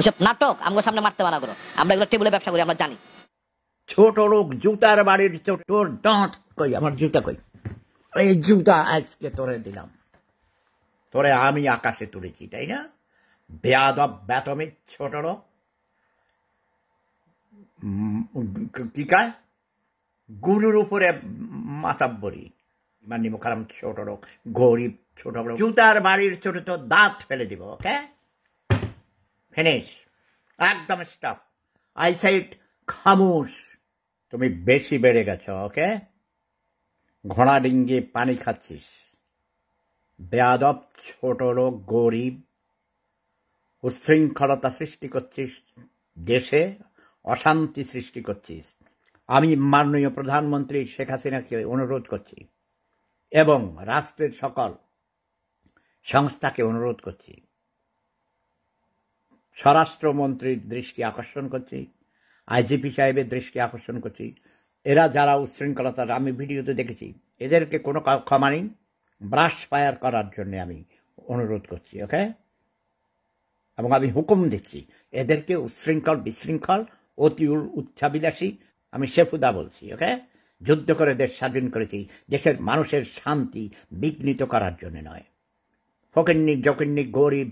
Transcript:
ওইসব নাটক আমার সামনে মারতে মানা করো। আমরা এগুলো টেবিলে ব্যবসা করি, আমরা জানি। ছোট লোক জুতার বাড়ির তোর দাঁত কই, আমার জুতা কই? এই জুতা আজকে তোরে দিলাম, তোরে আমি আকাশে তুলেছি, তাই না? বেয়াদব বেতমি ছোট লোক, কি কায় গুরুর উপরে মাতাব্বরি, মানে মুখারাম ছোট লোক, গরিব ছোট লোক, জুতার বাড়ির ছোট তো দাঁত ফেলে দিব। ওকে, ফিনিশ, একদম স্টপ। আই সাইড খামোশ। তুমি বেশি বেড়ে গেছ। ওকে, ঘোড়া ডিঙ্গি পানি খাচ্ছিস, বেয়াদব ছোট লোক, গরিব, উচ্ছৃঙ্খলতা সৃষ্টি করছিস, দেশে অশান্তি সৃষ্টি করছিস। আমি মাননীয় প্রধানমন্ত্রী শেখ হাসিনাকে অনুরোধ করছি এবং রাষ্ট্রের সকল সংস্থাকে অনুরোধ করছি, স্বরাষ্ট্রমন্ত্রীর দৃষ্টি আকর্ষণ করছি, আইজিপি সাহেবের দৃষ্টি আকর্ষণ করছি, এরা যারা উচ্ছৃঙ্খলতা, আমি ভিডিওতে দেখেছি, এদেরকে কোনো ক্ষমা নেই, ব্রাশ ফায়ার করার জন্য আমি অনুরোধ করছি। ওকে, এবং আমি হুকুম দিচ্ছি এদেরকে উচ্ছৃঙ্খল, বিশৃঙ্খল, অতি উচ্চাবিলাসী, আমি শেফুদা বলছি। ওকে, যুদ্ধ করে দেশ স্বাধীন করেছি দেশের মানুষের শান্তি বিঘ্নিত করার জন্য নয়। ফকিন্নি জকিন্নি গরিব